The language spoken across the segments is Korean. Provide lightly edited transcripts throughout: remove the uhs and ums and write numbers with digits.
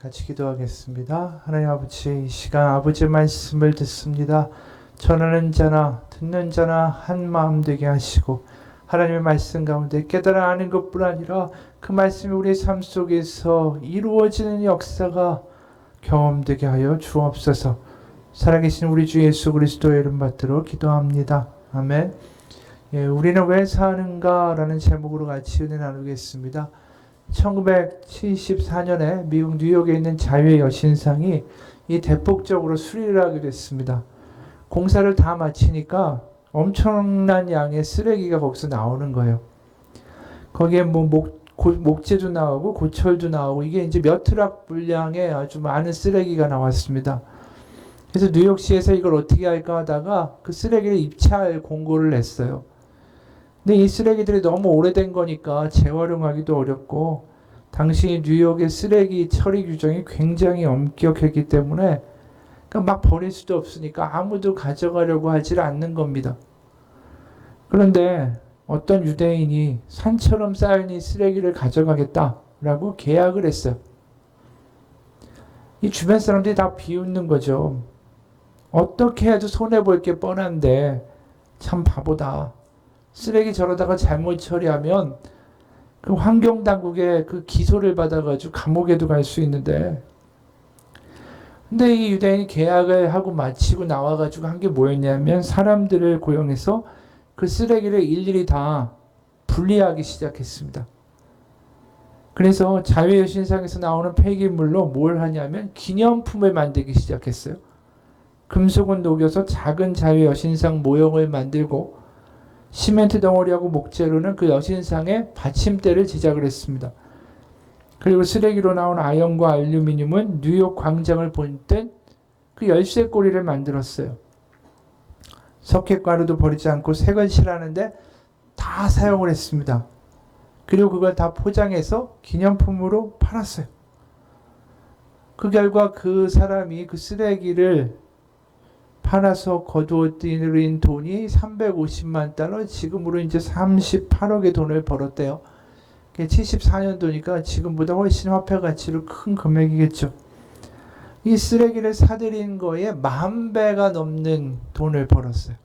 같이 기도하겠습니다. 하나님 아버지, 이 시간 아버지의 말씀을 듣습니다. 전하는 자나 듣는 자나 한 마음 되게 하시고 하나님의 말씀 가운데 깨달아 아는 것뿐 아니라 그 말씀이 우리의 삶 속에서 이루어지는 역사가 경험되게 하여 주옵소서. 살아계신 우리 주 예수 그리스도의 이름 받들어 기도합니다. 아멘. 우리는 왜 사는가? 라는 제목으로 같이 은혜 나누겠습니다. 1974년에 미국 뉴욕에 있는 자유의 여신상이 이 대폭적으로 수리를 하게 됐습니다. 공사를 다 마치니까 엄청난 양의 쓰레기가 거기서 나오는 거예요. 거기에 목재도 나오고 고철도 나오고 이게 이제 몇 트럭 분량의 아주 많은 쓰레기가 나왔습니다. 그래서 뉴욕시에서 이걸 어떻게 할까 하다가 그 쓰레기를 입찰 공고를 냈어요. 근데 이 쓰레기들이 너무 오래된 거니까 재활용하기도 어렵고 당시 뉴욕의 쓰레기 처리 규정이 굉장히 엄격했기 때문에 막 버릴 수도 없으니까 아무도 가져가려고 하질 않는 겁니다. 그런데 어떤 유대인이 산처럼 쌓인 이 쓰레기를 가져가겠다라고 계약을 했어요. 이 주변 사람들이 다 비웃는 거죠. 어떻게 해도 손해볼 게 뻔한데 참 바보다. 쓰레기 저러다가 잘못 처리하면 그 환경당국의 그 기소를 받아가지고 감옥에도 갈 수 있는데. 근데 이 유대인이 계약을 하고 마치고 나와가지고 한 게 뭐였냐면 사람들을 고용해서 그 쓰레기를 일일이 다 분리하기 시작했습니다. 그래서 자유의 여신상에서 나오는 폐기물로 뭘 하냐면 기념품을 만들기 시작했어요. 금속은 녹여서 작은 자유의 여신상 모형을 만들고 시멘트 덩어리하고 목재로는 그 여신상의 받침대를 제작을 했습니다. 그리고 쓰레기로 나온 아연과 알루미늄은 뉴욕 광장을 본뜬 그 열쇠고리를 만들었어요. 석회가루도 버리지 않고 색을 칠하는데 다 사용을 했습니다. 그리고 그걸 다 포장해서 기념품으로 팔았어요. 그 결과 그 사람이 그 쓰레기를 팔아서 거두어들인 돈이 350만 달러, 지금으로 이제 38억의 돈을 벌었대요. 74년도니까 지금보다 훨씬 화폐 가치로 큰 금액이겠죠. 이 쓰레기를 사들인 거에 10,000배가 넘는 돈을 벌었어요.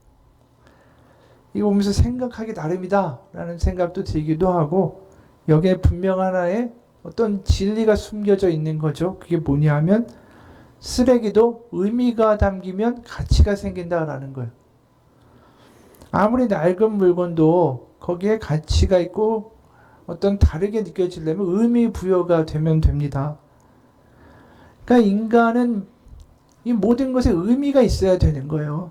이거 보면서 생각하기 나름이다 라는 생각도 들기도 하고, 여기에 분명 하나의 어떤 진리가 숨겨져 있는 거죠. 그게 뭐냐 하면 쓰레기도 의미가 담기면 가치가 생긴다라는 거예요. 아무리 낡은 물건도 거기에 가치가 있고 어떤 다르게 느껴지려면 의미 부여가 되면 됩니다. 그러니까 인간은 이 모든 것에 의미가 있어야 되는 거예요.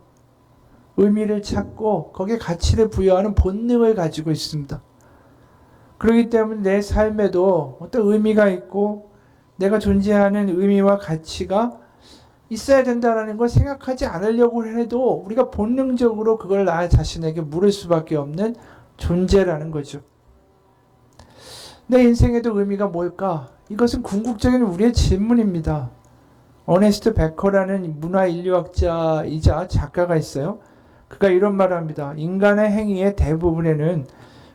의미를 찾고 거기에 가치를 부여하는 본능을 가지고 있습니다. 그렇기 때문에 내 삶에도 어떤 의미가 있고 내가 존재하는 의미와 가치가 있어야 된다는 걸 생각하지 않으려고 해도 우리가 본능적으로 그걸 나 자신에게 물을 수밖에 없는 존재라는 거죠. 내 인생에도 의미가 뭘까? 이것은 궁극적인 우리의 질문입니다. 어네스트 베커라는 문화인류학자이자 작가가 있어요. 그가 이런 말을 합니다. 인간의 행위의 대부분에는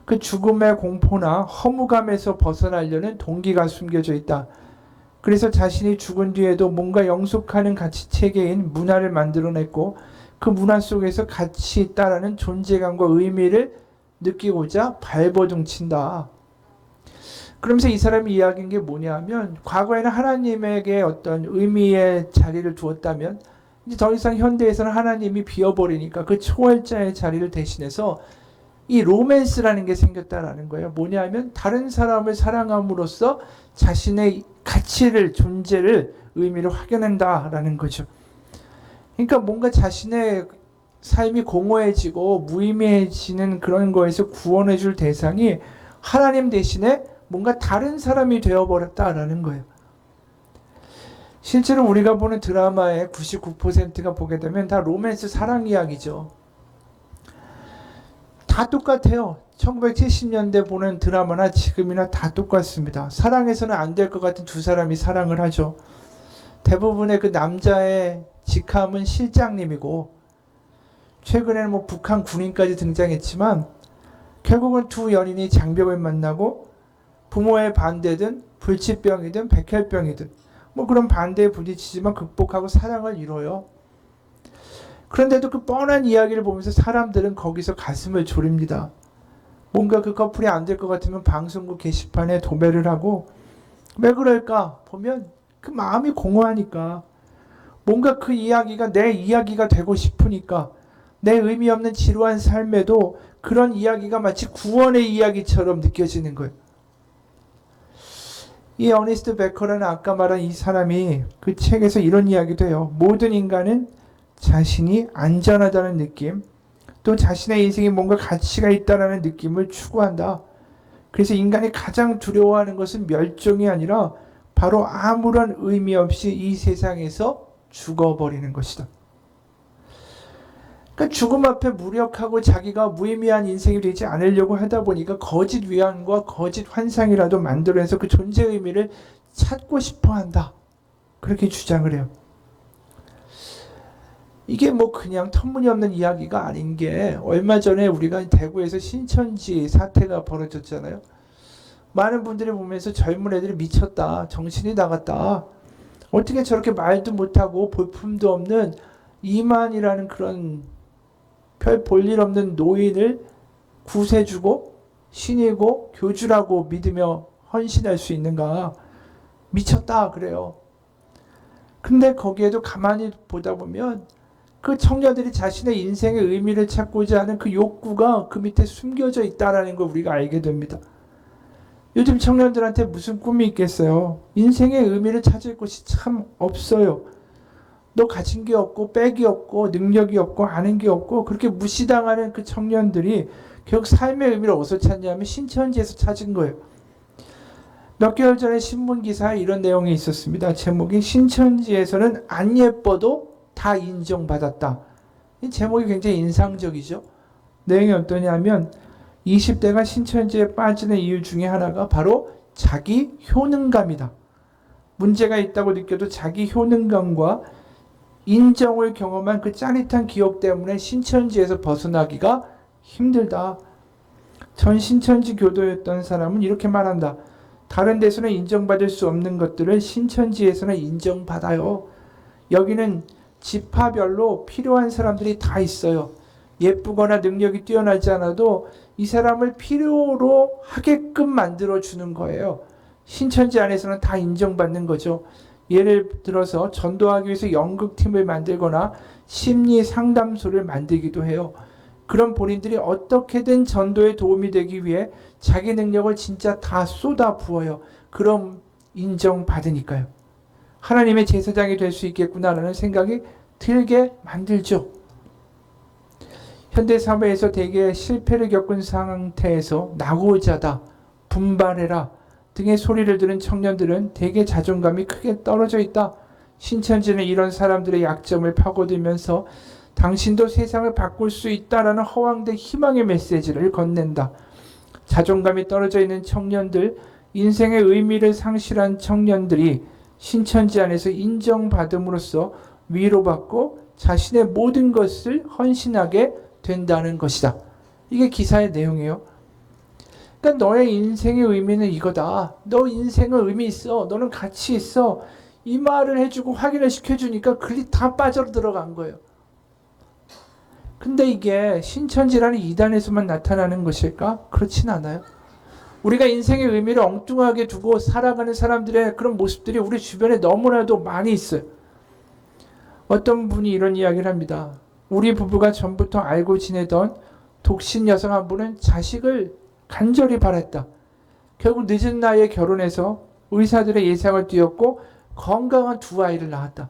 그 죽음의 공포나 허무감에서 벗어나려는 동기가 숨겨져 있다. 그래서 자신이 죽은 뒤에도 뭔가 영속하는 가치체계인 문화를 만들어냈고 그 문화 속에서 가치 있다라는 존재감과 의미를 느끼고자 발버둥친다. 그러면서 이 사람이 이야기한 게 뭐냐 하면 과거에는 하나님에게 어떤 의미의 자리를 두었다면 이제 더 이상 현대에서는 하나님이 비어버리니까 그 초월자의 자리를 대신해서 이 로맨스라는 게 생겼다라는 거예요. 뭐냐 하면 다른 사람을 사랑함으로써 자신의 가치를, 존재를, 의미를 확인한다라는 거죠. 그러니까 뭔가 자신의 삶이 공허해지고 무의미해지는 그런 거에서 구원해 줄 대상이 하나님 대신에 뭔가 다른 사람이 되어버렸다라는 거예요. 실제로 우리가 보는 드라마의 99%가 보게 되면 다 로맨스 사랑 이야기죠. 다 똑같아요. 1970년대 보는 드라마나 지금이나 다 똑같습니다. 사랑해서는 안 될 것 같은 두 사람이 사랑을 하죠. 대부분의 그 남자의 직함은 실장님이고 최근에는 북한 군인까지 등장했지만 결국은 두 연인이 장벽을 만나고 부모의 반대든 불치병이든 백혈병이든 뭐 그런 반대에 부딪히지만 극복하고 사랑을 이뤄요. 그런데도 그 뻔한 이야기를 보면서 사람들은 거기서 가슴을 졸입니다. 뭔가 그 커플이 안 될 것 같으면 방송국 게시판에 도배를 하고, 왜 그럴까 보면 그 마음이 공허하니까, 뭔가 그 이야기가 내 이야기가 되고 싶으니까, 내 의미 없는 지루한 삶에도 그런 이야기가 마치 구원의 이야기처럼 느껴지는 거예요. 이 어니스트 베커라는 아까 말한 이 사람이 그 책에서 이런 이야기도 해요. 모든 인간은 자신이 안전하다는 느낌, 또 자신의 인생에 뭔가 가치가 있다는 느낌을 추구한다. 그래서 인간이 가장 두려워하는 것은 멸종이 아니라 바로 아무런 의미 없이 이 세상에서 죽어버리는 것이다. 그러니까 죽음 앞에 무력하고 자기가 무의미한 인생이 되지 않으려고 하다 보니까 거짓 위안과 거짓 환상이라도 만들어내서 그 존재 의미를 찾고 싶어 한다. 그렇게 주장을 해요. 이게 뭐 그냥 터무니없는 이야기가 아닌 게, 얼마 전에 우리가 대구에서 신천지 사태가 벌어졌잖아요. 많은 분들이 보면서 젊은 애들이 미쳤다, 정신이 나갔다, 어떻게 저렇게 말도 못하고 볼품도 없는 이만이라는 그런 별 볼일 없는 노인을 구세주고 신이고 교주라고 믿으며 헌신할 수 있는가, 미쳤다 그래요. 근데 거기에도 가만히 보다 보면 그 청년들이 자신의 인생의 의미를 찾고자 하는 그 욕구가 그 밑에 숨겨져 있다는 걸 우리가 알게 됩니다. 요즘 청년들한테 무슨 꿈이 있겠어요? 인생의 의미를 찾을 곳이 참 없어요. 너 가진 게 없고 백이 없고 능력이 없고 아는 게 없고 그렇게 무시당하는 그 청년들이 결국 삶의 의미를 어디서 찾냐면 신천지에서 찾은 거예요. 몇 개월 전에 신문 기사에 이런 내용이 있었습니다. 제목이 신천지에서는 안 예뻐도 다 인정받았다. 이 제목이 굉장히 인상적이죠. 내용이 어떠냐면 20대가 신천지에 빠지는 이유 중에 하나가 바로 자기 효능감이다. 문제가 있다고 느껴도 자기 효능감과 인정을 경험한 그 짜릿한 기억 때문에 신천지에서 벗어나기가 힘들다. 전 신천지 교도였던 사람은 이렇게 말한다. 다른 데서는 인정받을 수 없는 것들을 신천지에서는 인정받아요. 여기는 지파별로 필요한 사람들이 다 있어요. 예쁘거나 능력이 뛰어나지 않아도 이 사람을 필요로 하게끔 만들어주는 거예요. 신천지 안에서는 다 인정받는 거죠. 예를 들어서 전도하기 위해서 연극팀을 만들거나 심리 상담소를 만들기도 해요. 그런 본인들이 어떻게든 전도에 도움이 되기 위해 자기 능력을 진짜 다 쏟아 부어요. 그럼 인정받으니까요. 하나님의 제사장이 될 수 있겠구나라는 생각이 들게 만들죠. 현대사회에서 대개 실패를 겪은 상태에서 낙오자다, 분발해라 등의 소리를 들은 청년들은 대개 자존감이 크게 떨어져 있다. 신천지는 이런 사람들의 약점을 파고들면서 당신도 세상을 바꿀 수 있다라는 허황된 희망의 메시지를 건넨다. 자존감이 떨어져 있는 청년들, 인생의 의미를 상실한 청년들이 신천지 안에서 인정받음으로써 위로받고 자신의 모든 것을 헌신하게 된다는 것이다. 이게 기사의 내용이에요. 그러니까 너의 인생의 의미는 이거다. 너 인생은 의미 있어. 너는 가치 있어. 이 말을 해주고 확인을 시켜주니까 글이 다 빠져들어간 거예요. 근데 이게 신천지라는 이단에서만 나타나는 것일까? 그렇진 않아요. 우리가 인생의 의미를 엉뚱하게 두고 살아가는 사람들의 그런 모습들이 우리 주변에 너무나도 많이 있어요. 어떤 분이 이런 이야기를 합니다. 우리 부부가 전부터 알고 지내던 독신 여성 한 분은 자식을 간절히 바랐다. 결국 늦은 나이에 결혼해서 의사들의 예상을 뛰었고 건강한 두 아이를 낳았다.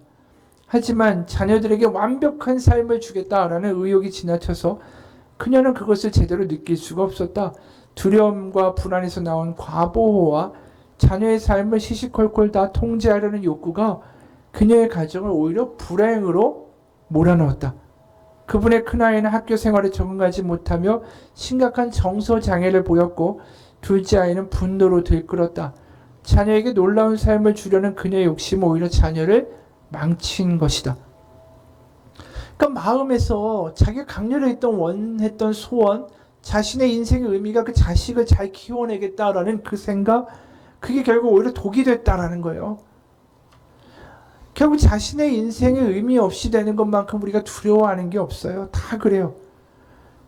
하지만 자녀들에게 완벽한 삶을 주겠다라는 의욕이 지나쳐서 그녀는 그것을 제대로 느낄 수가 없었다. 두려움과 불안에서 나온 과보호와 자녀의 삶을 시시콜콜 다 통제하려는 욕구가 그녀의 가정을 오히려 불행으로 몰아넣었다. 그분의 큰아이는 학교 생활에 적응하지 못하며 심각한 정서 장애를 보였고 둘째 아이는 분노로 들끓었다. 자녀에게 놀라운 삶을 주려는 그녀의 욕심은 오히려 자녀를 망친 것이다. 그러니까 마음에서 자기가 강렬히 원했던 소원, 자신의 인생의 의미가 그 자식을 잘 키워내겠다라는 그 생각, 그게 결국 오히려 독이 됐다라는 거예요. 결국 자신의 인생에 의미 없이 되는 것만큼 우리가 두려워하는 게 없어요. 다 그래요.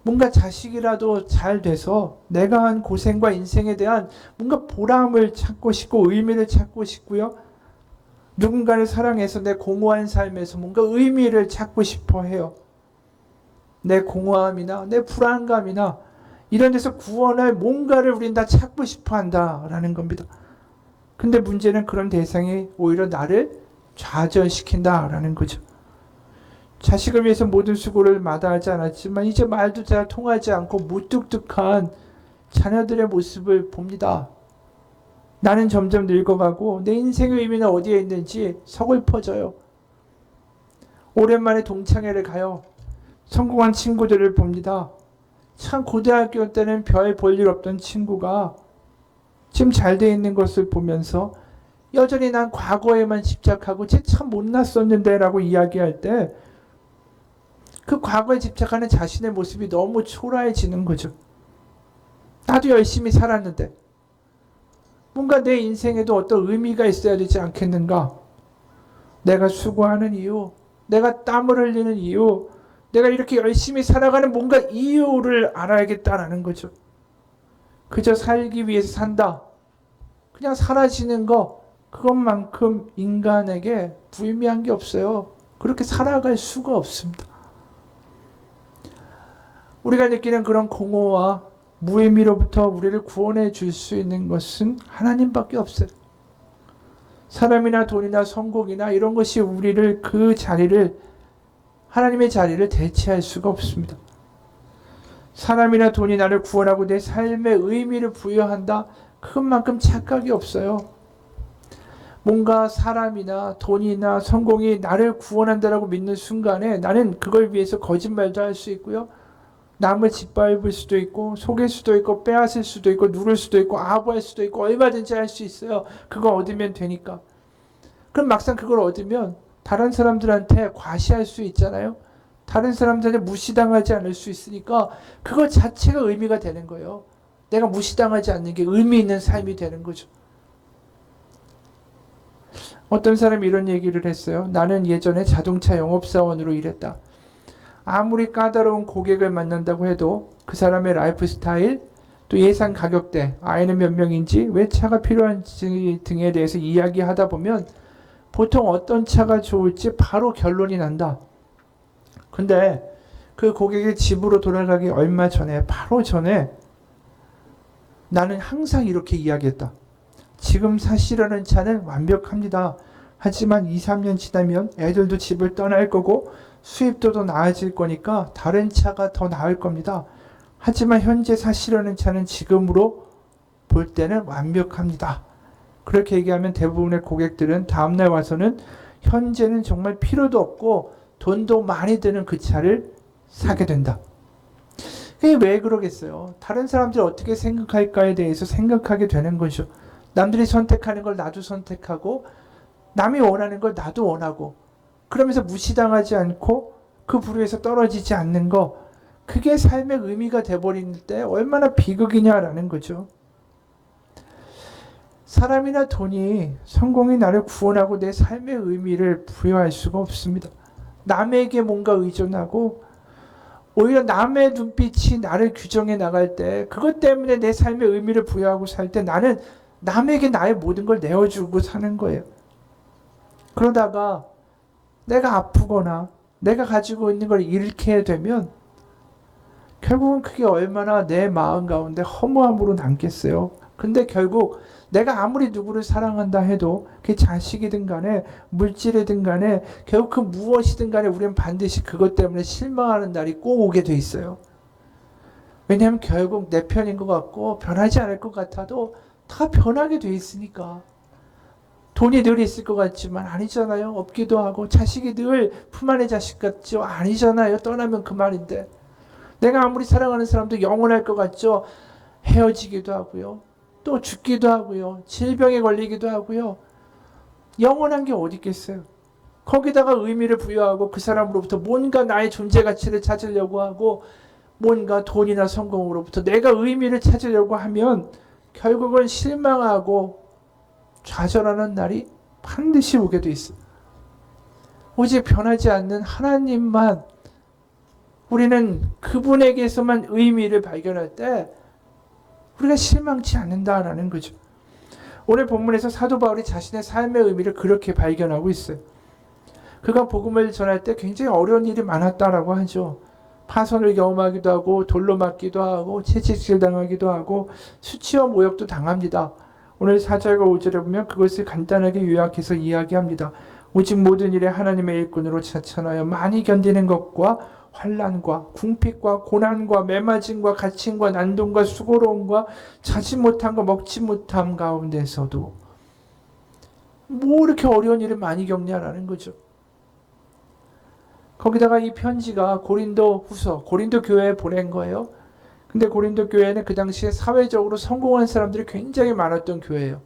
뭔가 자식이라도 잘 돼서 내가 한 고생과 인생에 대한 뭔가 보람을 찾고 싶고 의미를 찾고 싶고요. 누군가를 사랑해서 내 공허한 삶에서 뭔가 의미를 찾고 싶어 해요. 내 공허함이나 내 불안감이나 이런 데서 구원할 뭔가를 우린 다 찾고 싶어 한다라는 겁니다. 근데 문제는 그런 대상이 오히려 나를 좌절시킨다라는 거죠. 자식을 위해서 모든 수고를 마다하지 않았지만 이제 말도 잘 통하지 않고 무뚝뚝한 자녀들의 모습을 봅니다. 나는 점점 늙어가고 내 인생의 의미는 어디에 있는지 서글퍼져요. 오랜만에 동창회를 가요. 성공한 친구들을 봅니다. 참 고등학교 때는 별 볼 일 없던 친구가 지금 잘 돼 있는 것을 보면서 여전히 난 과거에만 집착하고 쟤 참 못났었는데 라고 이야기할 때 그 과거에 집착하는 자신의 모습이 너무 초라해지는 거죠. 나도 열심히 살았는데 뭔가 내 인생에도 어떤 의미가 있어야 되지 않겠는가? 내가 수고하는 이유, 내가 땀을 흘리는 이유, 내가 이렇게 열심히 살아가는 뭔가 이유를 알아야겠다라는 거죠. 그저 살기 위해서 산다. 그냥 사라지는 거, 그것만큼 인간에게 무의미한 게 없어요. 그렇게 살아갈 수가 없습니다. 우리가 느끼는 그런 공허와 무의미로부터 우리를 구원해 줄 수 있는 것은 하나님밖에 없어요. 사람이나 돈이나 성공이나 이런 것이 우리를 그 자리를, 하나님의 자리를 대체할 수가 없습니다. 사람이나 돈이 나를 구원하고 내 삶의 의미를 부여한다? 그것만큼 착각이 없어요. 뭔가 사람이나 돈이나 성공이 나를 구원한다라고 믿는 순간에 나는 그걸 위해서 거짓말도 할 수 있고요. 남을 짓밟을 수도 있고 속일 수도 있고 빼앗을 수도 있고 누를 수도 있고 아부할 수도 있고 얼마든지 할 수 있어요. 그거 얻으면 되니까. 그럼 막상 그걸 얻으면 다른 사람들한테 과시할 수 있잖아요. 다른 사람들한테 무시당하지 않을 수 있으니까 그거 자체가 의미가 되는 거예요. 내가 무시당하지 않는 게 의미 있는 삶이 되는 거죠. 어떤 사람이 이런 얘기를 했어요. 나는 예전에 자동차 영업사원으로 일했다. 아무리 까다로운 고객을 만난다고 해도 그 사람의 라이프 스타일, 또 예상 가격대, 아이는 몇 명인지, 왜 차가 필요한지 등에 대해서 이야기하다 보면 보통 어떤 차가 좋을지 바로 결론이 난다. 근데 그 고객이 집으로 돌아가기 얼마 전에, 바로 전에 나는 항상 이렇게 이야기했다. 지금 사시려는 차는 완벽합니다. 하지만 2, 3년 지나면 애들도 집을 떠날 거고 수입도 더 나아질 거니까 다른 차가 더 나을 겁니다. 하지만 현재 사시려는 차는 지금으로 볼 때는 완벽합니다. 그렇게 얘기하면 대부분의 고객들은 다음날 와서는 현재는 정말 필요도 없고 돈도 많이 드는 그 차를 사게 된다. 그게 왜 그러겠어요? 다른 사람들이 어떻게 생각할까에 대해서 생각하게 되는 거죠. 남들이 선택하는 걸 나도 선택하고 남이 원하는 걸 나도 원하고 그러면서 무시당하지 않고 그 부류에서 떨어지지 않는 거, 그게 삶의 의미가 돼버릴 때 얼마나 비극이냐라는 거죠. 사람이나 돈이, 성공이 나를 구원하고 내 삶의 의미를 부여할 수가 없습니다. 남에게 뭔가 의존하고 오히려 남의 눈빛이 나를 규정해 나갈 때, 그것 때문에 내 삶의 의미를 부여하고 살 때 나는 남에게 나의 모든 걸 내어주고 사는 거예요. 그러다가 내가 아프거나 내가 가지고 있는 걸 잃게 되면 결국은 그게 얼마나 내 마음 가운데 허무함으로 남겠어요. 근데 결국 내가 아무리 누구를 사랑한다 해도 그게 자식이든 간에 물질이든 간에 결국 그 무엇이든 간에 우리는 반드시 그것 때문에 실망하는 날이 꼭 오게 돼 있어요. 왜냐하면 결국 내 편인 것 같고 변하지 않을 것 같아도 다 변하게 돼 있으니까. 돈이 늘 있을 것 같지만 아니잖아요. 없기도 하고 자식이 늘 품 안의 자식 같죠. 아니잖아요. 떠나면 그만인데. 내가 아무리 사랑하는 사람도 영원할 것 같죠. 헤어지기도 하고요. 또 죽기도 하고요. 질병에 걸리기도 하고요. 영원한 게 어디 있겠어요. 거기다가 의미를 부여하고 그 사람으로부터 뭔가 나의 존재 가치를 찾으려고 하고 뭔가 돈이나 성공으로부터 내가 의미를 찾으려고 하면 결국은 실망하고 좌절하는 날이 반드시 오게 돼 있어요. 오직 변하지 않는 하나님만, 우리는 그분에게서만 의미를 발견할 때 우리가 실망치 않는다라는 거죠. 오늘 본문에서 사도 바울이 자신의 삶의 의미를 그렇게 발견하고 있어요. 그가 복음을 전할 때 굉장히 어려운 일이 많았다라고 하죠. 파선을 경험하기도 하고 돌로 맞기도 하고 채찍질 당하기도 하고 수치와 모욕도 당합니다. 오늘 4절과 5절에 보면 그것을 간단하게 요약해서 이야기합니다. 오직 모든 일에 하나님의 일꾼으로 자천하여 많이 견디는 것과 환난과 궁핍과 고난과 매맞음과 갇힘과 난동과 수고로움과 자지 못함과 먹지 못함 가운데서도 뭐 이렇게 어려운 일을 많이 겪냐라는 거죠. 거기다가 이 편지가 고린도 후서, 고린도 교회에 보낸 거예요. 근데 고린도 교회는 그 당시에 사회적으로 성공한 사람들이 굉장히 많았던 교회예요.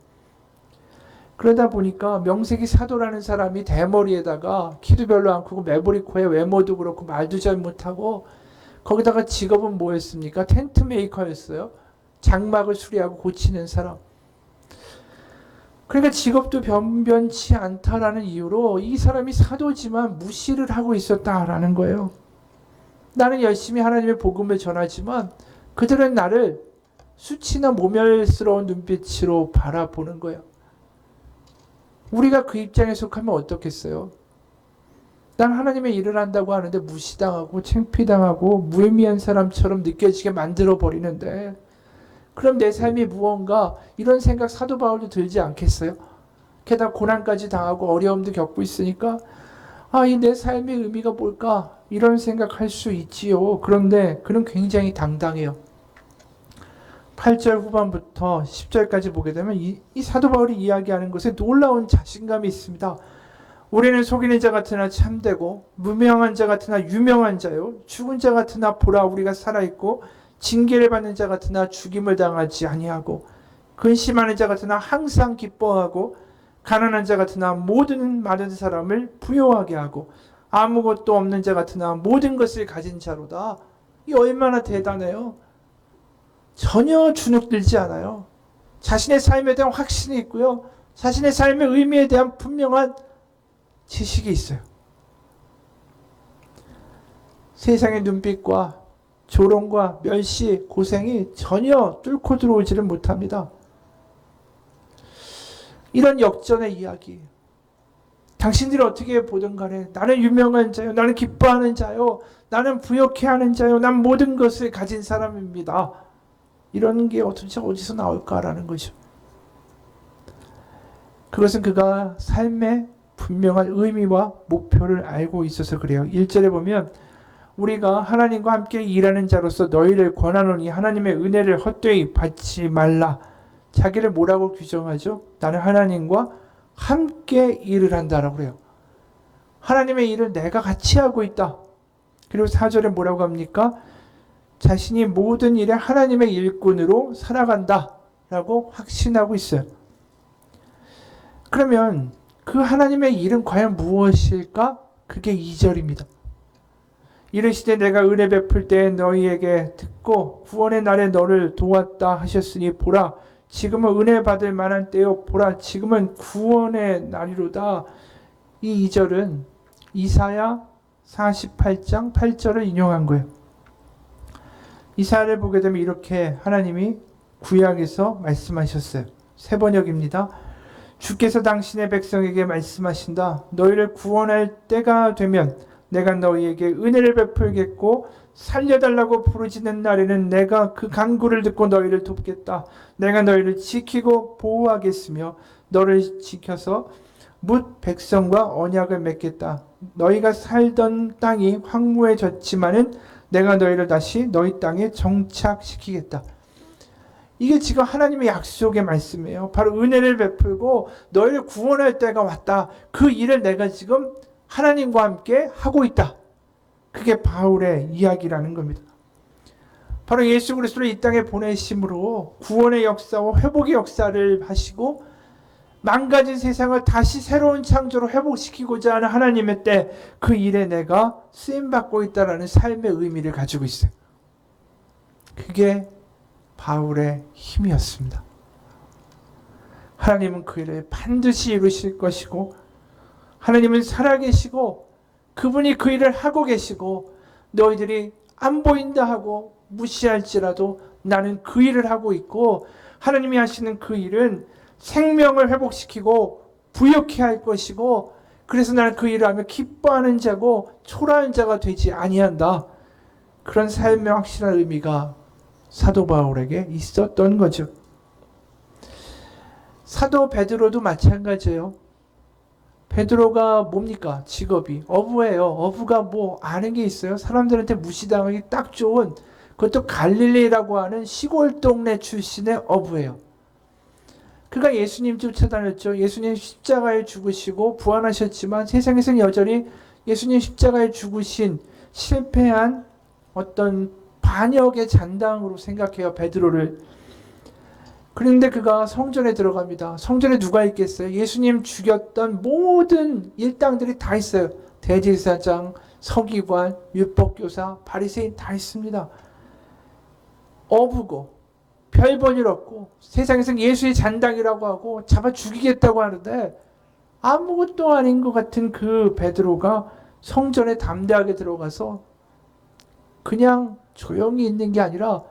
그러다 보니까 명색이 사도라는 사람이 대머리에다가 키도 별로 안 크고 매부리 코에 외모도 그렇고 말도 잘 못하고, 거기다가 직업은 뭐였습니까? 텐트 메이커였어요. 장막을 수리하고 고치는 사람. 그러니까 직업도 변변치 않다라는 이유로 이 사람이 사도지만 무시를 하고 있었다라는 거예요. 나는 열심히 하나님의 복음을 전하지만 그들은 나를 수치나 모멸스러운 눈빛으로 바라보는 거예요. 우리가 그 입장에 속하면 어떻겠어요? 난 하나님의 일을 한다고 하는데 무시당하고 창피당하고 무의미한 사람처럼 느껴지게 만들어 버리는데, 그럼 내 삶이 무언가, 이런 생각 사도 바울도 들지 않겠어요? 게다가 고난까지 당하고 어려움도 겪고 있으니까 이 내 삶의 의미가 뭘까? 이런 생각할 수 있지요. 그런데 그는 굉장히 당당해요. 8절 후반부터 10절까지 보게 되면 이 사도 바울이 이야기하는 것에 놀라운 자신감이 있습니다. 우리는 속이는 자 같으나 참되고 무명한 자 같으나 유명한 자요, 죽은 자 같으나 보라 우리가 살아있고 징계를 받는 자 같으나 죽임을 당하지 아니하고 근심하는 자 같으나 항상 기뻐하고 가난한 자 같으나 모든 많은 사람을 부요하게 하고 아무것도 없는 자 같으나 모든 것을 가진 자로다. 이 얼마나 대단해요. 전혀 주눅들지 않아요. 자신의 삶에 대한 확신이 있고요. 자신의 삶의 의미에 대한 분명한 지식이 있어요. 세상의 눈빛과 조롱과 멸시, 고생이 전혀 뚫고 들어오지를 못합니다. 이런 역전의 이야기. 당신들이 어떻게 보든 간에 나는 유명한 자요, 나는 기뻐하는 자요, 나는 부욕해 하는 자요, 난 모든 것을 가진 사람입니다. 이런 게 어디서 나올까라는 거죠. 그것은 그가 삶의 분명한 의미와 목표를 알고 있어서 그래요. 1절에 보면 우리가 하나님과 함께 일하는 자로서 너희를 권하노니 하나님의 은혜를 헛되이 받지 말라. 자기를 뭐라고 규정하죠? 나는 하나님과 함께 일을 한다라고 그래요. 하나님의 일을 내가 같이 하고 있다. 그리고 4절에 뭐라고 합니까? 자신이 모든 일에 하나님의 일꾼으로 살아간다 라고 확신하고 있어요. 그러면 그 하나님의 일은 과연 무엇일까? 그게 2절입니다. 이르시되 내가 은혜 베풀 때에 너희에게 듣고 구원의 날에 너를 도왔다 하셨으니 보라 지금은 은혜 받을 만한 때요, 보라 지금은 구원의 날이로다. 이 2절은 이사야 48장 8절을 인용한 거예요. 이사야를 보게 되면 이렇게 하나님이 구약에서 말씀하셨어요. 세 번역입니다. 주께서 당신의 백성에게 말씀하신다. 너희를 구원할 때가 되면 내가 너희에게 은혜를 베풀겠고 살려달라고 부르짖는 날에는 내가 그 간구를 듣고 너희를 돕겠다. 내가 너희를 지키고 보호하겠으며 너를 지켜서 뭇 백성과 언약을 맺겠다. 너희가 살던 땅이 황무해졌지만은 내가 너희를 다시 너희 땅에 정착시키겠다. 이게 지금 하나님의 약속의 말씀이에요. 바로 은혜를 베풀고 너희를 구원할 때가 왔다. 그 일을 내가 지금 하나님과 함께 하고 있다. 그게 바울의 이야기라는 겁니다. 바로 예수 그리스도를 이 땅에 보내심으로 구원의 역사와 회복의 역사를 하시고 망가진 세상을 다시 새로운 창조로 회복시키고자 하는 하나님의 때 그 일에 내가 쓰임받고 있다는 삶의 의미를 가지고 있어요. 그게 바울의 힘이었습니다. 하나님은 그 일을 반드시 이루실 것이고 하나님은 살아계시고 그분이 그 일을 하고 계시고 너희들이 안 보인다 하고 무시할지라도 나는 그 일을 하고 있고 하나님이 하시는 그 일은 생명을 회복시키고 부욕케 할 것이고 그래서 나는 그 일을 하며 기뻐하는 자고 초라한 자가 되지 아니한다. 그런 삶의 확실한 의미가 사도 바울에게 있었던 거죠. 사도 베드로도 마찬가지예요. 베드로가 뭡니까? 직업이 어부예요. 어부가 뭐 아는 게 있어요? 사람들한테 무시당하기 딱 좋은, 그것도 갈릴리라고 하는 시골 동네 출신의 어부예요. 그가 예수님 쫓아다녔죠. 예수님 십자가에 죽으시고 부활하셨지만 세상에서는 여전히 예수님 십자가에 죽으신 실패한 어떤 반역의 잔당으로 생각해요, 베드로를. 그런데 그가 성전에 들어갑니다. 성전에 누가 있겠어요? 예수님 죽였던 모든 일당들이 다 있어요. 대제사장, 서기관, 율법교사, 바리새인 다 있습니다. 어부고 별 볼 일 없고 세상에서 예수의 잔당이라고 하고 잡아 죽이겠다고 하는데 아무것도 아닌 것 같은 그 베드로가 성전에 담대하게 들어가서 그냥 조용히 있는 게 아니라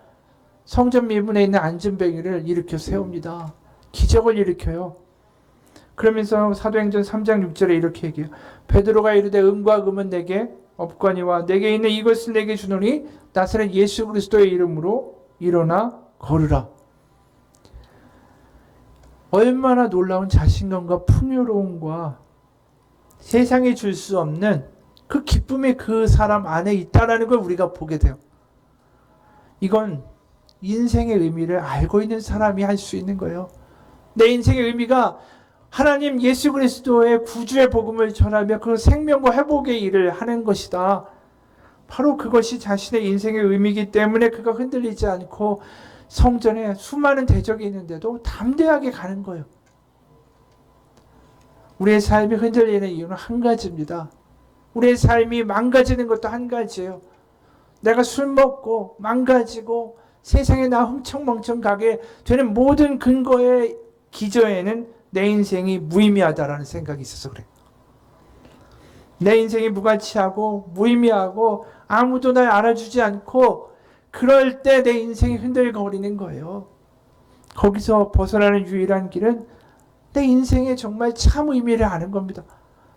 성전 미문에 있는 안전뱅이를 일으켜 세웁니다. 기적을 일으켜요. 그러면서 사도행전 3장 6절에 이렇게 얘기해요. 베드로가 이르되 음과 금은 내게 없거니와 내게 있는 이것을 내게 주노니 나사렛 예수 그리스도의 이름으로 일어나 걸으라. 얼마나 놀라운 자신감과 풍요로움과 세상에 줄 수 없는 그 기쁨이 그 사람 안에 있다는 걸 우리가 보게 돼요. 이건 인생의 의미를 알고 있는 사람이 할 수 있는 거예요. 내 인생의 의미가 하나님 예수 그리스도의 구주의 복음을 전하며 그 생명과 회복의 일을 하는 것이다. 바로 그것이 자신의 인생의 의미이기 때문에 그가 흔들리지 않고 성전에 수많은 대적이 있는데도 담대하게 가는 거예요. 우리의 삶이 흔들리는 이유는 한 가지입니다. 우리의 삶이 망가지는 것도 한 가지예요. 내가 술 먹고 망가지고 세상에 나 흥청망청 가게 되는 모든 근거의 기저에는 내 인생이 무의미하다라는 생각이 있어서 그래요. 내 인생이 무가치하고 무의미하고 아무도 날 알아주지 않고 그럴 때 내 인생이 흔들거리는 거예요. 거기서 벗어나는 유일한 길은 내 인생에 정말 참 의미를 아는 겁니다.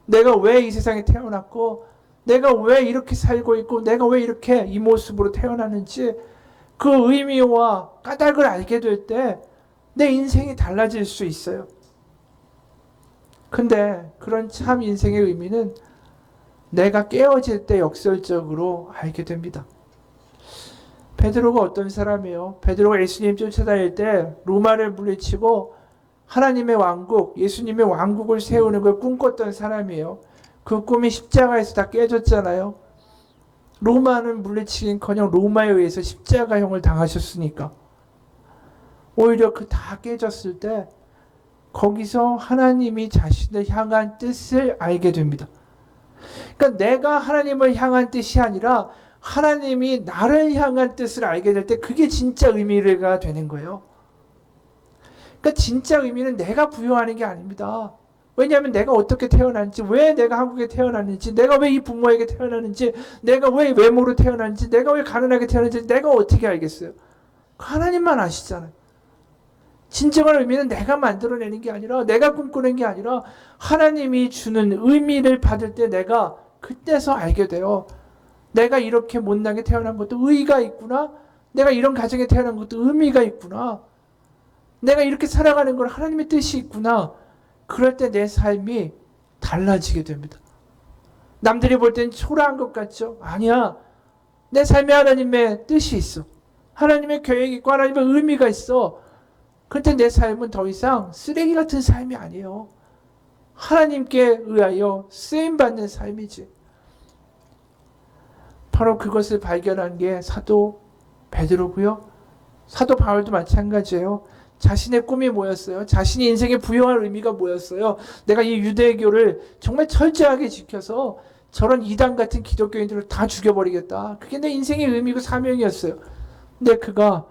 내가 왜 이 세상에 태어났고 내가 왜 이렇게 살고 있고 내가 왜 이렇게 이 모습으로 태어났는지 그 의미와 까닭을 알게 될 때 내 인생이 달라질 수 있어요. 근데 그런 참 인생의 의미는 내가 깨어질 때 역설적으로 알게 됩니다. 베드로가 어떤 사람이에요? 베드로가 예수님 쫓아다닐 때 로마를 물리치고 하나님의 왕국, 예수님의 왕국을 세우는 걸 꿈꿨던 사람이에요. 그 꿈이 십자가에서 다 깨졌잖아요. 로마는 물리치긴커녕 로마에 의해서 십자가형을 당하셨으니까. 오히려 그 다 깨졌을 때 거기서 하나님이 자신을 향한 뜻을 알게 됩니다. 그러니까 내가 하나님을 향한 뜻이 아니라 하나님이 나를 향한 뜻을 알게 될 때 그게 진짜 의미가 되는 거예요. 그러니까 진짜 의미는 내가 부여하는 게 아닙니다. 왜냐하면 내가 어떻게 태어났는지, 왜 내가 한국에 태어났는지, 내가 왜 이 부모에게 태어났는지, 내가 왜 외모로 태어났는지, 내가 왜 가난하게 태어났는지 내가 어떻게 알겠어요? 하나님만 아시잖아요. 진정한 의미는 내가 만들어내는 게 아니라 내가 꿈꾸는 게 아니라 하나님이 주는 의미를 받을 때 내가 그때서 알게 돼요. 내가 이렇게 못나게 태어난 것도 의의가 있구나. 내가 이런 가정에 태어난 것도 의미가 있구나. 내가 이렇게 살아가는 건 하나님의 뜻이 있구나. 그럴 때 내 삶이 달라지게 됩니다. 남들이 볼 땐 초라한 것 같죠? 아니야. 내 삶에 하나님의 뜻이 있어. 하나님의 계획이 있고 하나님의 의미가 있어. 그런데 내 삶은 더 이상 쓰레기 같은 삶이 아니에요. 하나님께 의하여 쓰임받는 삶이지. 바로 그것을 발견한 게 사도 베드로고요. 사도 바울도 마찬가지예요. 자신의 꿈이 뭐였어요? 자신이 인생에 부여할 의미가 뭐였어요? 내가 이 유대교를 정말 철저하게 지켜서 저런 이단 같은 기독교인들을 다 죽여버리겠다. 그게 내 인생의 의미고 사명이었어요. 근데 그가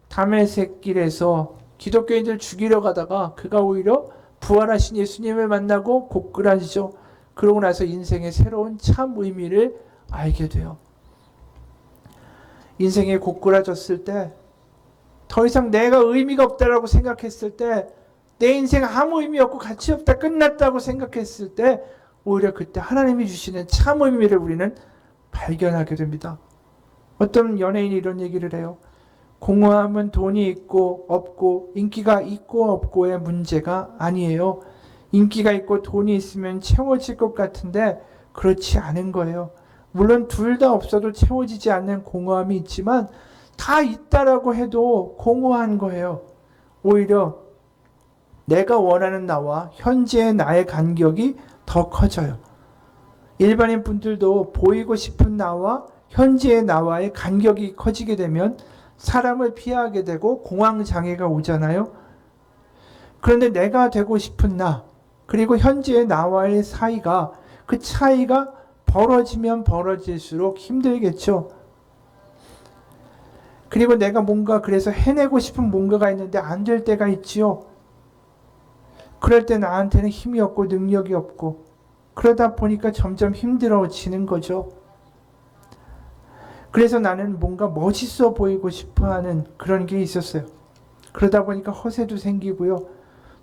다메섹 길에서 기독교인들 죽이려 가다가 그가 오히려 부활하신 예수님을 만나고 고꾸라지죠. 그러고 나서 인생의 새로운 참 의미를 알게 돼요. 인생이 고꾸라졌을 때, 더 이상 내가 의미가 없다라고 생각했을 때, 내 인생 아무 의미 없고 가치 없다, 끝났다고 생각했을 때, 오히려 그때 하나님이 주시는 참 의미를 우리는 발견하게 됩니다. 어떤 연예인이 이런 얘기를 해요. 공허함은 돈이 있고 없고 인기가 있고 없고의 문제가 아니에요. 인기가 있고 돈이 있으면 채워질 것 같은데 그렇지 않은 거예요. 물론 둘 다 없어도 채워지지 않는 공허함이 있지만 다 있다라고 해도 공허한 거예요. 오히려 내가 원하는 나와 현재의 나의 간격이 더 커져요. 일반인 분들도 보이고 싶은 나와 현재의 나와의 간격이 커지게 되면 사람을 피하게 되고 공황장애가 오잖아요. 그런데 내가 되고 싶은 나, 그리고 현재의 나와의 사이가, 그 차이가 벌어지면 벌어질수록 힘들겠죠. 그리고 내가 뭔가 그래서 해내고 싶은 뭔가가 있는데 안 될 때가 있지요. 그럴 때 나한테는 힘이 없고 능력이 없고 그러다 보니까 점점 힘들어지는 거죠. 그래서 나는 뭔가 멋있어 보이고 싶어하는 그런 게 있었어요. 그러다 보니까 허세도 생기고요.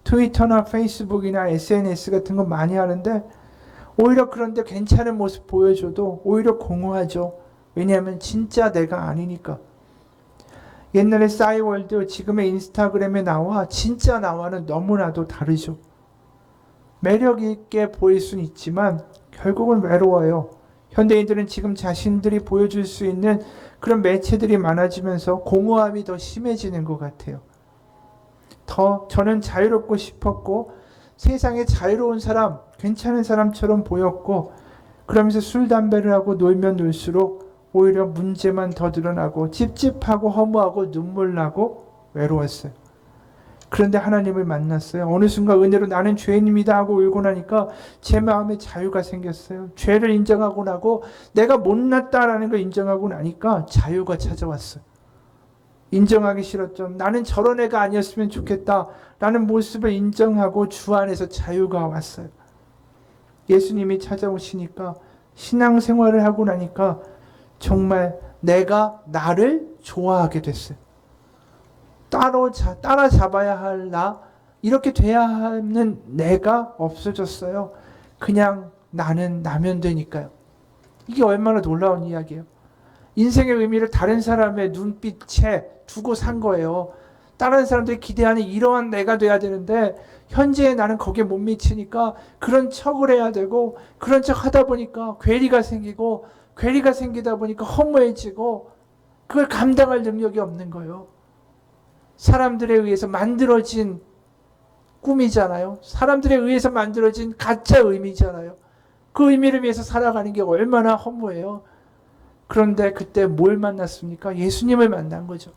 트위터나 페이스북이나 SNS 같은 거 많이 하는데 오히려 그런데 괜찮은 모습 보여줘도 오히려 공허하죠. 왜냐하면 진짜 내가 아니니까. 옛날에 싸이월드, 지금의 인스타그램에 나와 진짜 나와는 너무나도 다르죠. 매력 있게 보일 수는 있지만 결국은 외로워요. 현대인들은 지금 자신들이 보여줄 수 있는 그런 매체들이 많아지면서 공허함이 더 심해지는 것 같아요. 저는 자유롭고 싶었고 세상에 자유로운 사람, 괜찮은 사람처럼 보였고 그러면서 술, 담배를 하고 놀면 놀수록 오히려 문제만 더 드러나고 찝찝하고 허무하고 눈물 나고 외로웠어요. 그런데 하나님을 만났어요. 어느 순간 은혜로 나는 죄인입니다 하고 울고 나니까 제 마음에 자유가 생겼어요. 죄를 인정하고 나고 내가 못났다라는 걸 인정하고 나니까 자유가 찾아왔어요. 인정하기 싫었죠. 나는 저런 애가 아니었으면 좋겠다라는 모습을 인정하고 주 안에서 자유가 왔어요. 예수님이 찾아오시니까 신앙생활을 하고 나니까 정말 내가 나를 좋아하게 됐어요. 따라잡아야 할 나, 이렇게 돼야 하는 내가 없어졌어요. 그냥 나는 나면 되니까요. 이게 얼마나 놀라운 이야기예요. 인생의 의미를 다른 사람의 눈빛에 두고 산 거예요. 다른 사람들이 기대하는 이러한 내가 돼야 되는데 현재의 나는 거기에 못 미치니까 그런 척을 해야 되고 그런 척 하다 보니까 괴리가 생기고 괴리가 생기다 보니까 허무해지고 그걸 감당할 능력이 없는 거예요. 사람들에 의해서 만들어진 꿈이잖아요. 사람들에 의해서 만들어진 가짜 의미잖아요. 그 의미를 위해서 살아가는 게 얼마나 허무해요. 그런데 그때 뭘 만났습니까? 예수님을 만난 거죠.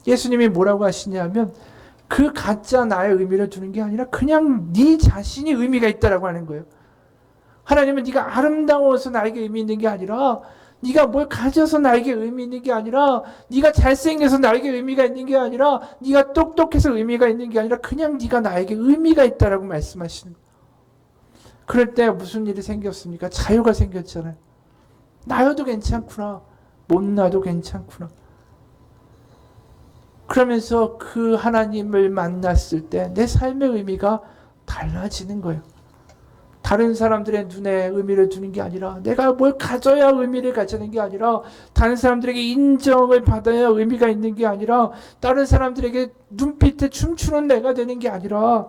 예수님이 뭐라고 하시냐면 그 가짜 나의 의미를 두는 게 아니라 그냥 네 자신이 의미가 있다라고 하는 거예요. 하나님은 네가 아름다워서 나에게 의미 있는 게 아니라 네가 뭘 가져서 나에게 의미 있는 게 아니라 네가 잘생겨서 나에게 의미가 있는 게 아니라 네가 똑똑해서 의미가 있는 게 아니라 그냥 네가 나에게 의미가 있다라고 말씀하시는 거예요. 그럴 때 무슨 일이 생겼습니까? 자유가 생겼잖아요. 나여도 괜찮구나. 못나도 괜찮구나. 그러면서 그 하나님을 만났을 때 내 삶의 의미가 달라지는 거예요. 다른 사람들의 눈에 의미를 두는 게 아니라 내가 뭘 가져야 의미를 가지는 게 아니라 다른 사람들에게 인정을 받아야 의미가 있는 게 아니라 다른 사람들에게 눈빛에 춤추는 내가 되는 게 아니라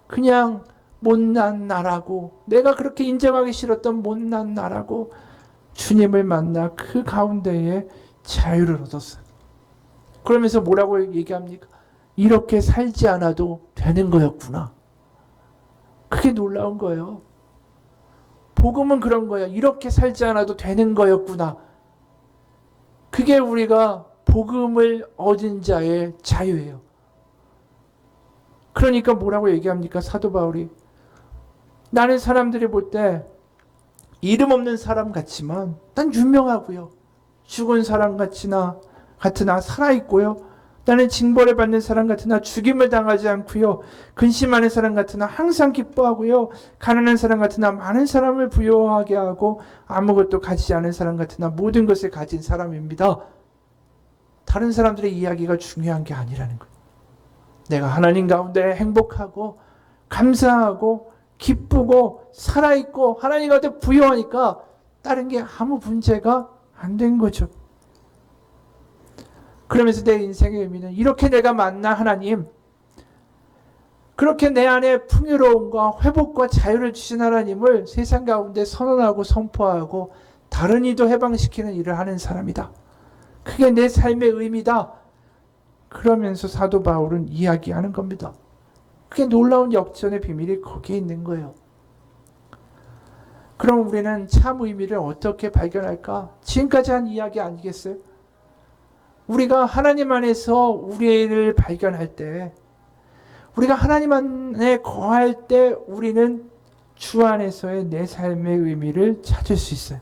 그냥 못난 나라고 내가 그렇게 인정하기 싫었던 못난 나라고 주님을 만나 그 가운데에 자유를 얻었어요. 그러면서 뭐라고 얘기합니까? 이렇게 살지 않아도 되는 거였구나. 그게 놀라운 거예요. 복음은 그런 거예요. 이렇게 살지 않아도 되는 거였구나. 그게 우리가 복음을 얻은 자의 자유예요. 그러니까 뭐라고 얘기합니까? 사도 바울이. 나는 사람들이 볼 때 이름 없는 사람 같지만 난 유명하고요. 죽은 사람 같으나 살아있고요. 나는 징벌을 받는 사람 같으나 죽임을 당하지 않고요. 근심하는 사람 같으나 항상 기뻐하고요. 가난한 사람 같으나 많은 사람을 부유하게 하고 아무것도 가지지 않은 사람 같으나 모든 것을 가진 사람입니다. 다른 사람들의 이야기가 중요한 게 아니라는 거예요. 내가 하나님 가운데 행복하고 감사하고 기쁘고 살아있고 하나님 가운데 부유하니까 다른 게 아무 문제가 안 된 거죠. 그러면서 내 인생의 의미는 이렇게 내가 만나 하나님, 그렇게 내 안에 풍요로움과 회복과 자유를 주신 하나님을 세상 가운데 선언하고 선포하고 다른 이도 해방시키는 일을 하는 사람이다. 그게 내 삶의 의미다. 그러면서 사도 바울은 이야기하는 겁니다. 그게 놀라운 역전의 비밀이 거기에 있는 거예요. 그럼 우리는 참 의미를 어떻게 발견할까? 지금까지 한 이야기 아니겠어요? 우리가 하나님 안에서 우리를 발견할 때, 우리가 하나님 안에 거할 때 우리는 주 안에서의 내 삶의 의미를 찾을 수 있어요.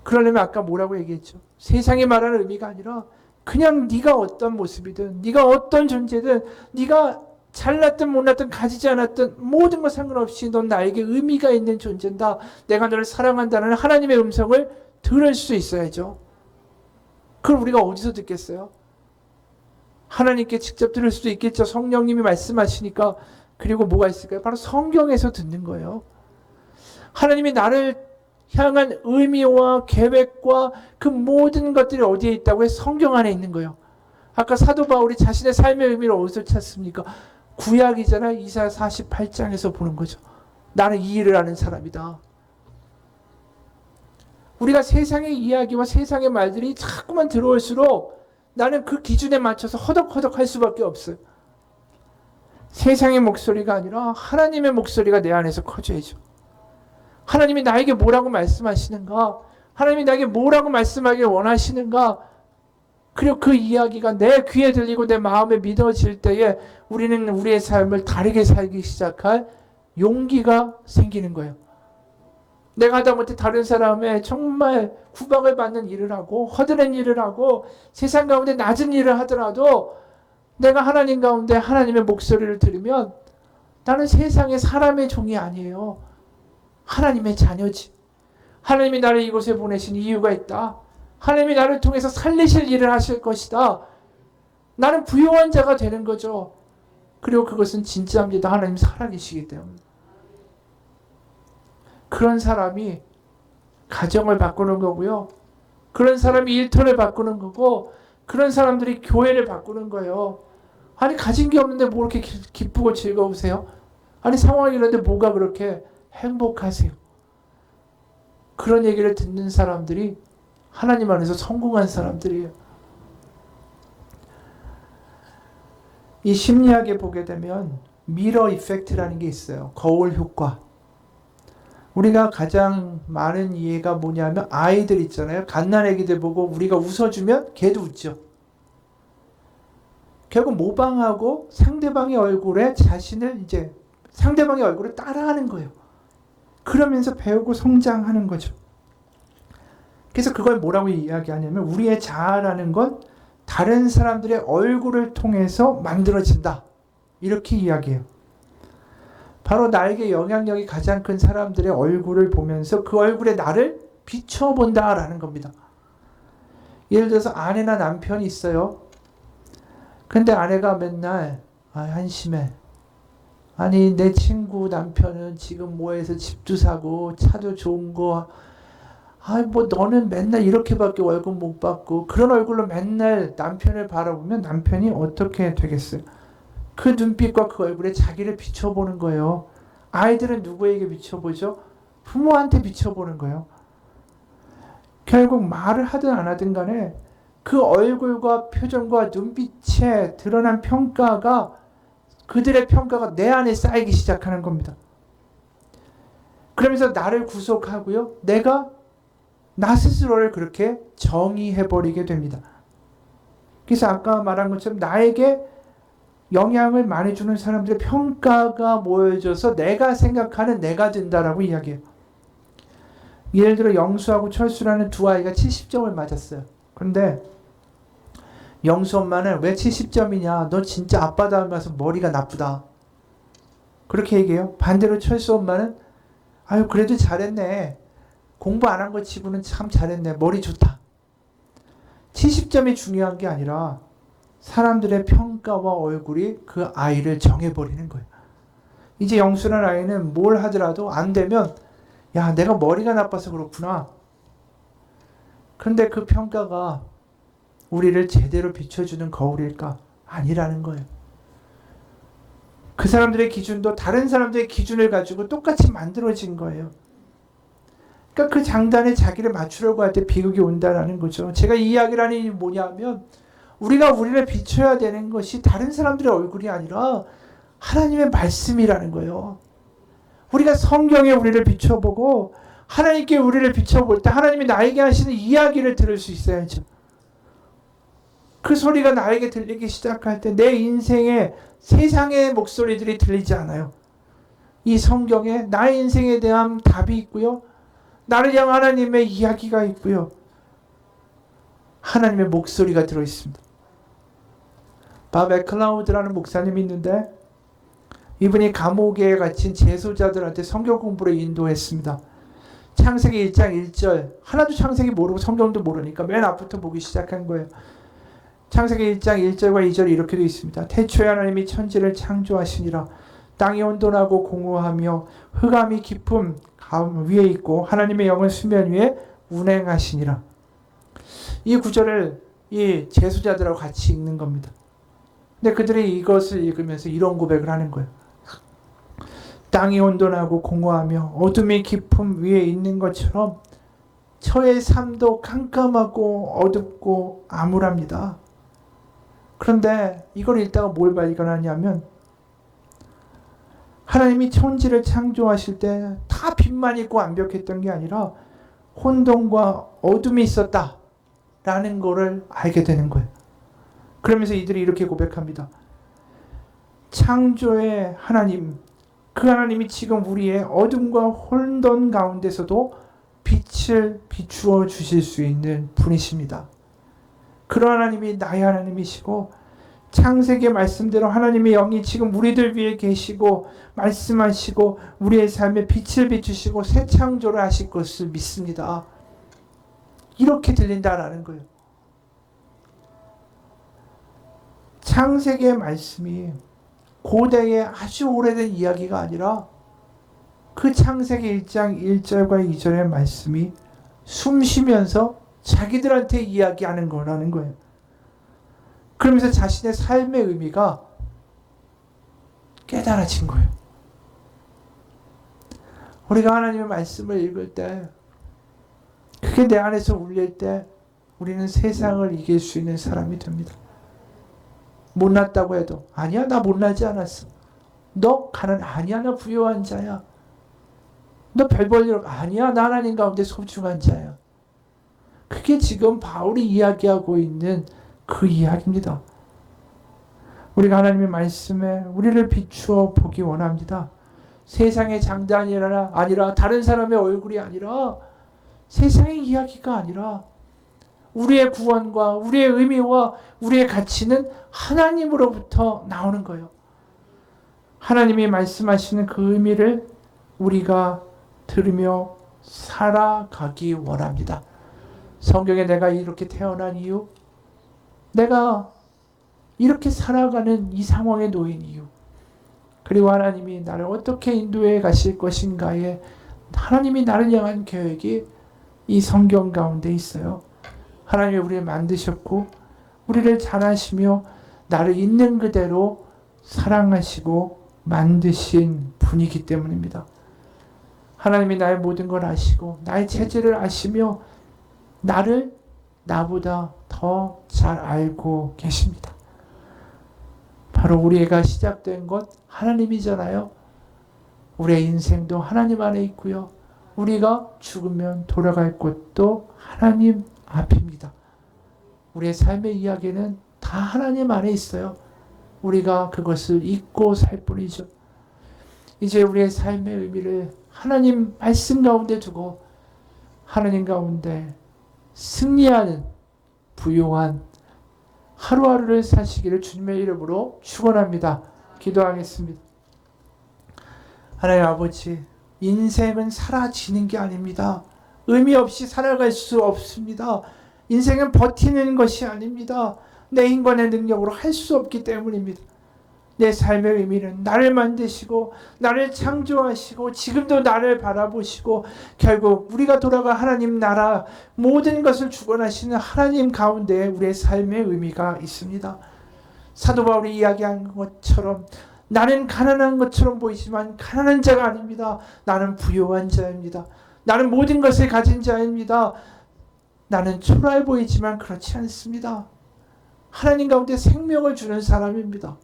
그러려면 아까 뭐라고 얘기했죠? 세상이 말하는 의미가 아니라 그냥 네가 어떤 모습이든 네가 어떤 존재든 네가 잘났든 못났든 가지지 않았든 모든 것 상관없이 넌 나에게 의미가 있는 존재다. 내가 너를 사랑한다는 하나님의 음성을 들을 수 있어야죠. 그걸 우리가 어디서 듣겠어요? 하나님께 직접 들을 수도 있겠죠. 성령님이 말씀하시니까. 그리고 뭐가 있을까요? 바로 성경에서 듣는 거예요. 하나님이 나를 향한 의미와 계획과 그 모든 것들이 어디에 있다고 해서 성경 안에 있는 거예요. 아까 사도 바울이 자신의 삶의 의미를 어디서 찾습니까? 구약이잖아요. 이사야 48장에서 보는 거죠. 나는 이 일을 하는 사람이다. 우리가 세상의 이야기와 세상의 말들이 자꾸만 들어올수록 나는 그 기준에 맞춰서 허덕허덕 할 수밖에 없어요. 세상의 목소리가 아니라 하나님의 목소리가 내 안에서 커져야죠. 하나님이 나에게 뭐라고 말씀하시는가? 하나님이 나에게 뭐라고 말씀하길 원하시는가? 그리고 그 이야기가 내 귀에 들리고 내 마음에 믿어질 때에 우리는 우리의 삶을 다르게 살기 시작할 용기가 생기는 거예요. 내가 하다못해 다른 사람의 정말 구박을 받는 일을 하고 허드렛 일을 하고 세상 가운데 낮은 일을 하더라도 내가 하나님 가운데 하나님의 목소리를 들으면 나는 세상의 사람의 종이 아니에요. 하나님의 자녀지. 하나님이 나를 이곳에 보내신 이유가 있다. 하나님이 나를 통해서 살리실 일을 하실 것이다. 나는 부유한 자가 되는 거죠. 그리고 그것은 진짜입니다. 하나님 살아계시기 때문에. 그런 사람이 가정을 바꾸는 거고요. 그런 사람이 일터를 바꾸는 거고 그런 사람들이 교회를 바꾸는 거예요. 아니 가진 게 없는데 뭐 이렇게 기쁘고 즐거우세요? 아니 상황이 이런데 뭐가 그렇게 행복하세요? 그런 얘기를 듣는 사람들이 하나님 안에서 성공한 사람들이에요. 이 심리학에 보게 되면 미러 이펙트라는 게 있어요. 거울 효과. 우리가 가장 많은 이해가 뭐냐면 아이들 있잖아요. 갓난 애기들 보고 우리가 웃어주면 걔도 웃죠. 결국 모방하고 상대방의 얼굴에 자신을 이제 상대방의 얼굴을 따라하는 거예요. 그러면서 배우고 성장하는 거죠. 그래서 그걸 뭐라고 이야기하냐면 우리의 자아라는 건 다른 사람들의 얼굴을 통해서 만들어진다. 이렇게 이야기해요. 바로 나에게 영향력이 가장 큰 사람들의 얼굴을 보면서 그 얼굴에 나를 비춰본다라는 겁니다. 예를 들어서 아내나 남편이 있어요. 근데 아내가 맨날 한심해. 아니 내 친구 남편은 지금 뭐해서 집도 사고 차도 좋은 거 뭐 너는 맨날 이렇게밖에 월급 못 받고 그런 얼굴로 맨날 남편을 바라보면 남편이 어떻게 되겠어요? 그 눈빛과 그 얼굴에 자기를 비춰보는 거예요. 아이들은 누구에게 비춰보죠? 부모한테 비춰보는 거예요. 결국 말을 하든 안 하든 간에 그 얼굴과 표정과 눈빛에 드러난 평가가 그들의 평가가 내 안에 쌓이기 시작하는 겁니다. 그러면서 나를 구속하고요. 내가 나 스스로를 그렇게 정의해버리게 됩니다. 그래서 아까 말한 것처럼 나에게 영향을 많이 주는 사람들의 평가가 모여져서 내가 생각하는 내가 된다라고 이야기해요. 예를 들어 영수하고 철수라는 두 아이가 70점을 맞았어요. 그런데 영수 엄마는 왜 70점이냐? 너 진짜 아빠 닮아서 머리가 나쁘다. 그렇게 얘기해요. 반대로 철수 엄마는 아유 그래도 잘했네. 공부 안 한 거 치고는 참 잘했네. 머리 좋다. 70점이 중요한 게 아니라 사람들의 평가와 얼굴이 그 아이를 정해버리는 거예요. 이제 영수라는 아이는 뭘 하더라도 안 되면 야 내가 머리가 나빠서 그렇구나. 그런데 그 평가가 우리를 제대로 비춰주는 거울일까? 아니라는 거예요. 그 사람들의 기준도 다른 사람들의 기준을 가지고 똑같이 만들어진 거예요. 그러니까 그 장단에 자기를 맞추려고 할 때 비극이 온다라는 거죠. 제가 이 이야기를 하는 이유는 뭐냐면 우리가 우리를 비춰야 되는 것이 다른 사람들의 얼굴이 아니라 하나님의 말씀이라는 거예요. 우리가 성경에 우리를 비춰보고 하나님께 우리를 비춰볼 때 하나님이 나에게 하시는 이야기를 들을 수 있어야죠. 그 소리가 나에게 들리기 시작할 때 내 인생에 세상의 목소리들이 들리지 않아요. 이 성경에 나의 인생에 대한 답이 있고요. 나를 향한 하나님의 이야기가 있고요. 하나님의 목소리가 들어있습니다. 밥 에클라우드라는 목사님이 있는데 이분이 감옥에 갇힌 재소자들한테 성경 공부를 인도했습니다. 창세기 1장 1절 하나도 창세기 모르고 성경도 모르니까 맨 앞부터 보기 시작한 거예요. 창세기 1장 1절과 2절이 이렇게 되어 있습니다. 태초에 하나님이 천지를 창조하시니라. 땅이 온돈하고 공허하며 흑암이 깊음 위에 있고 하나님의 영은 수면 위에 운행하시니라. 이 구절을 이 재수자들하고 같이 읽는 겁니다. 근데 그들이 이것을 읽으면서 이런 고백을 하는 거예요. 땅이 온돈하고 공허하며 어둠이 깊음 위에 있는 것처럼 저의 삶도 깜깜하고 어둡고 암울합니다. 그런데 이걸 읽다가 뭘 발견하냐면 하나님이 천지를 창조하실 때 다 빛만 있고 완벽했던 게 아니라 혼돈과 어둠이 있었다라는 것을 알게 되는 거예요. 그러면서 이들이 이렇게 고백합니다. 창조의 하나님, 그 하나님이 지금 우리의 어둠과 혼돈 가운데서도 빛을 비추어 주실 수 있는 분이십니다. 그런 하나님이 나의 하나님이시고 창세기 말씀대로 하나님의 영이 지금 우리들 위해 계시고 말씀하시고 우리의 삶에 빛을 비추시고 새 창조를 하실 것을 믿습니다. 이렇게 들린다라는 거예요. 창세기의 말씀이 고대의 아주 오래된 이야기가 아니라 그 창세기 1장 1절과 2절의 말씀이 숨 쉬면서 자기들한테 이야기하는 거라는 거예요. 그러면서 자신의 삶의 의미가 깨달아진 거예요. 우리가 하나님의 말씀을 읽을 때 그게 내 안에서 울릴 때 우리는 세상을 이길 수 있는 사람이 됩니다. 못났다고 해도 아니야 나 못나지 않았어. 너 아니야 나 부유한 자야. 너 별 볼 일 아니야 나 하나님 가운데 소중한 자야. 그게 지금 바울이 이야기하고 있는 그 이야기입니다. 우리가 하나님의 말씀에 우리를 비추어 보기 원합니다. 세상의 장단이 아니라 다른 사람의 얼굴이 아니라 세상의 이야기가 아니라 우리의 구원과 우리의 의미와 우리의 가치는 하나님으로부터 나오는 거예요. 하나님이 말씀하시는 그 의미를 우리가 들으며 살아가기 원합니다. 성경에 내가 이렇게 태어난 이유, 내가 이렇게 살아가는 이 상황에 놓인 이유, 그리고 하나님이 나를 어떻게 인도해 가실 것인가에 하나님이 나를 향한 계획이 이 성경 가운데 있어요. 하나님이 우리를 만드셨고 우리를 잘하시며 나를 있는 그대로 사랑하시고 만드신 분이기 때문입니다. 하나님이 나의 모든 걸 아시고 나의 체질을 아시며 나를 나보다 더 잘 알고 계십니다. 바로 우리가 시작된 것 하나님이잖아요. 우리의 인생도 하나님 안에 있고요. 우리가 죽으면 돌아갈 곳도 하나님 앞입니다. 우리의 삶의 이야기는 다 하나님 안에 있어요. 우리가 그것을 잊고 살 뿐이죠. 이제 우리의 삶의 의미를 하나님 말씀 가운데 두고 하나님 가운데 승리하는 부요한 하루하루를 사시기를 주님의 이름으로 축원합니다. 기도하겠습니다. 하나님 아버지, 인생은 사라지는 게 아닙니다. 의미 없이 살아갈 수 없습니다. 인생은 버티는 것이 아닙니다. 내 인간의 능력으로 할 수 없기 때문입니다. 내 삶의 의미는 나를 만드시고 나를 창조하시고 지금도 나를 바라보시고 결국 우리가 돌아가 하나님 나라 모든 것을 주관하시는 하나님 가운데 우리의 삶의 의미가 있습니다. 사도 바울이 이야기한 것처럼 나는 가난한 것처럼 보이지만 가난한 자가 아닙니다. 나는 부유한 자입니다. 나는 모든 것을 가진 자입니다. 나는 초라해 보이지만 그렇지 않습니다. 하나님 가운데 생명을 주는 사람입니다.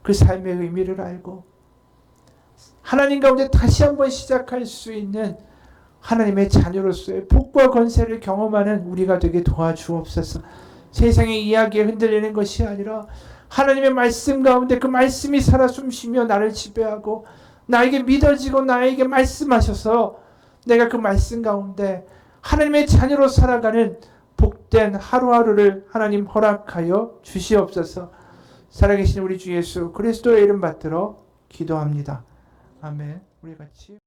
그 삶의 의미를 알고 하나님 가운데 다시 한번 시작할 수 있는 하나님의 자녀로서의 복과 권세를 경험하는 우리가 되게 도와주옵소서. 세상의 이야기에 흔들리는 것이 아니라 하나님의 말씀 가운데 그 말씀이 살아 숨쉬며 나를 지배하고 나에게 믿어지고 나에게 말씀하셔서 내가 그 말씀 가운데 하나님의 자녀로 살아가는 복된 하루하루를 하나님 허락하여 주시옵소서. 살아계신 우리 주 예수 그리스도의 이름 받들어 기도합니다. 아멘. 우리 같이